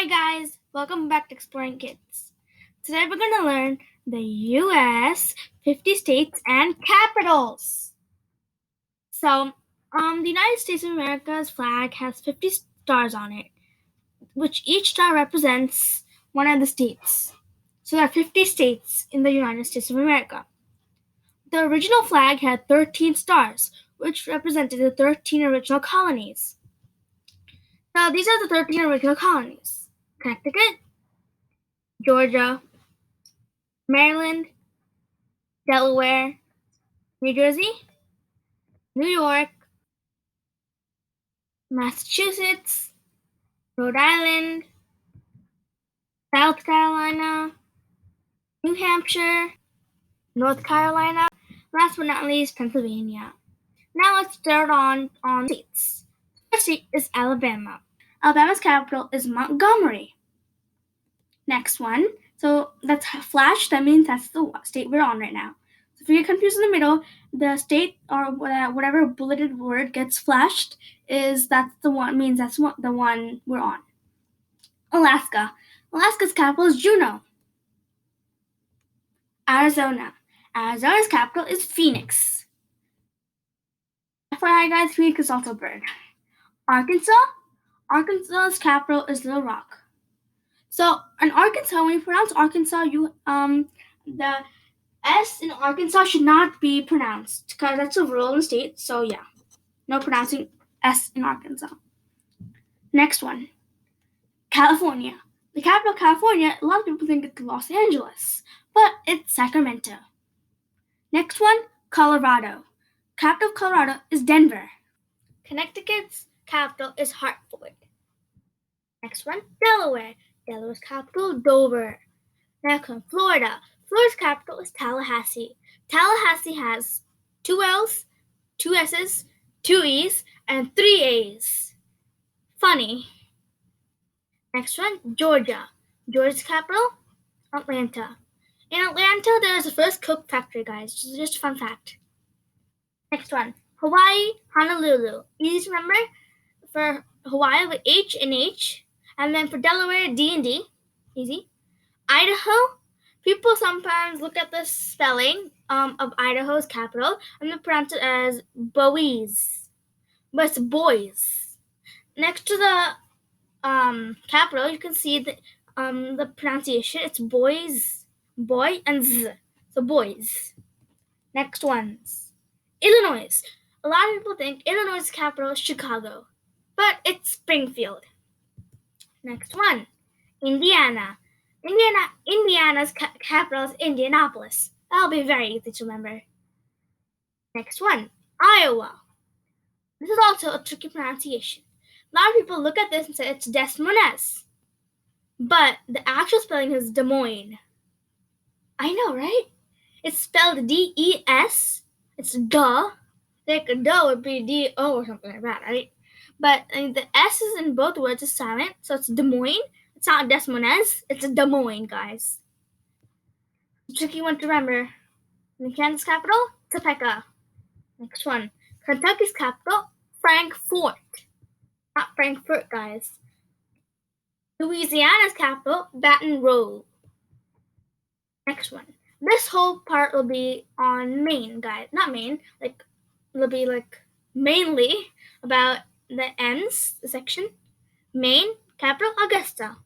Hi guys, welcome back to Exploring Kids. Today we're going to learn the U.S., 50 states, and capitals. So, the United States of America's flag has 50 stars on it, which each star represents one of the states. So there are 50 states in the United States of America. The original flag had 13 stars, which represented the 13 original colonies. Now, these are the 13 original colonies: Connecticut, Georgia, Maryland, Delaware, New Jersey, New York, Massachusetts, Rhode Island, South Carolina, New Hampshire, North Carolina, last but not least, Pennsylvania. Now let's start on states. First state is Alabama. Alabama's capital is Montgomery. Next one, so that's flash, that means that's the state we're on right now. So if you get confused in the middle, the state or whatever bulleted word gets flashed that's the one we're on. Alaska. Alaska's capital is Juneau. Arizona. Arizona's capital is Phoenix. FYI guys, Phoenix is also a bird. Arkansas. Arkansas's capital is Little Rock. So in Arkansas, when you pronounce Arkansas, the S in Arkansas should not be pronounced because that's a rule in the state. So yeah, no pronouncing S in Arkansas. Next one, California. The capital of California, a lot of people think it's Los Angeles, but it's Sacramento. Next one, Colorado. Capital of Colorado is Denver. Connecticut's capital is Hartford. Next one, Delaware. Delaware's capital, Dover. Next one, Florida. Florida's capital is Tallahassee. Tallahassee has 2 L's, 2 S's, 2 E's, and 3 A's. Funny. Next one, Georgia. Georgia's capital, Atlanta. In Atlanta, there is the first Coke factory, guys. Just a fun fact. Next one, Hawaii, Honolulu. Easy to remember. For Hawaii, with H and H. And then for Delaware, D and D. Easy. Idaho. People sometimes look at the spelling of Idaho's capital and they pronounce it as Boise, but it's boys. Next to the capital, you can see the pronunciation. It's boys, boy, and z, so boys. Next ones, Illinois. A lot of people think Illinois' capital is Chicago, but it's Springfield. Next one, Indiana. Indiana's capital is Indianapolis. That'll be very easy to remember. Next one, Iowa. This is also a tricky pronunciation. A lot of people look at this and say it's Des Moines, but the actual spelling is Des Moines. I know, right? It's spelled D-E-S. It's duh. Like duh would be D-O or something like that, right? But the S is in both words is silent, so it's Des Moines. It's not Des Moines, it's Des Moines, guys. Tricky one to remember. Kansas capital, Topeka. Next one, Kentucky's capital, Frankfort. Not Frankfurt, guys. Louisiana's capital, Baton Rouge. Next one. This whole part will be on Maine, guys. Not Maine, it'll be mainly about the ends, the section. Maine, capital, Augusta.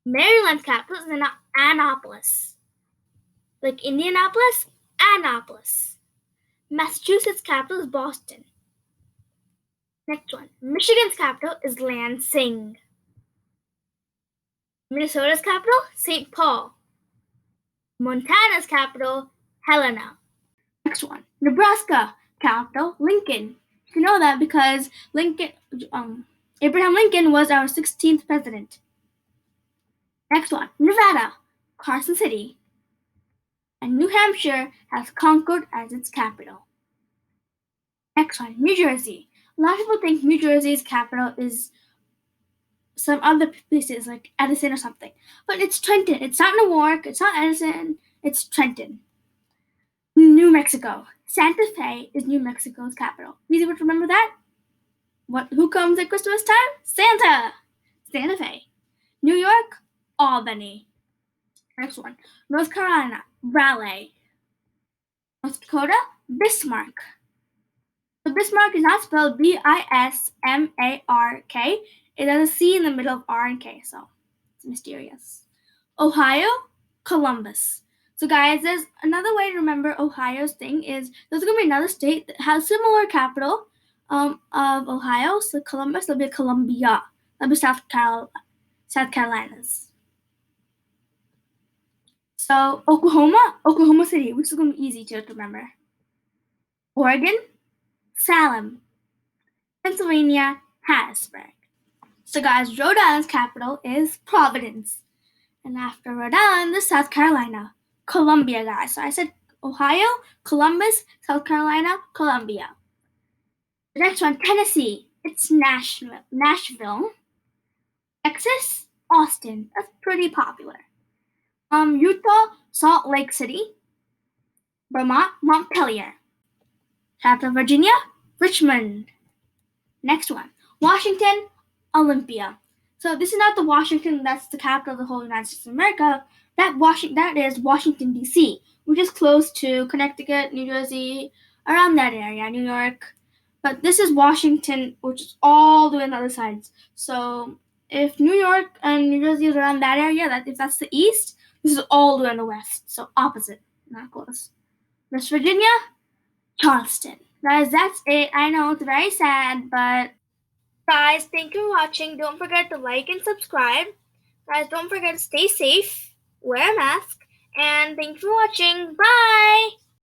Maryland's capital is Annapolis. Like Indianapolis, Annapolis. Massachusetts' capital is Boston. Next one. Michigan's capital is Lansing. Minnesota's capital, St. Paul. Montana's capital, Helena. Next one. Nebraska, capital, Lincoln. You know that because Abraham Lincoln was our 16th president. Next one, Nevada, Carson City. And New Hampshire has Concord as its capital. Next one, New Jersey. A lot of people think New Jersey's capital is some other places like Edison or something. But it's Trenton. It's not Newark. It's not Edison. It's Trenton. New Mexico. Santa Fe is New Mexico's capital. Easy to remember that? Who comes at Christmas time? Santa! Santa Fe. Albany. Next one. North Carolina, Raleigh. North Dakota, Bismarck. So Bismarck is not spelled Bismark. It has a C in the middle of R and K, so it's mysterious. Ohio, Columbus. So guys, there's another way to remember Ohio's thing is there's gonna be another state that has similar capital of Ohio. So Columbus, there'll be Columbia. That'll be South Carolina's. So Oklahoma City, which is gonna be easy to remember. Oregon, Salem. Pennsylvania, Harrisburg. So guys, Rhode Island's capital is Providence. And after Rhode Island, there's South Carolina. Columbia, guys. So I said Ohio, Columbus, South Carolina, Columbia. The next one, Tennessee. It's Nashville. Texas, Austin. That's pretty popular. Utah, Salt Lake City. Vermont, Montpelier. Capital Virginia, Richmond. Next one, Washington, Olympia. So this is not the Washington that's the capital of the whole United States of America. That is Washington, D.C., which is close to Connecticut, New Jersey, around that area, New York. But this is Washington, which is all the way on the other sides. So if New York and New Jersey is around that area, if that's the east, this is all the way on the west. So opposite, not close. West Virginia, Charleston. Guys, that's it. I know it's very sad, but guys, thank you for watching. Don't forget to like and subscribe. Guys, don't forget to stay safe, wear a mask, and thank you for watching. Bye!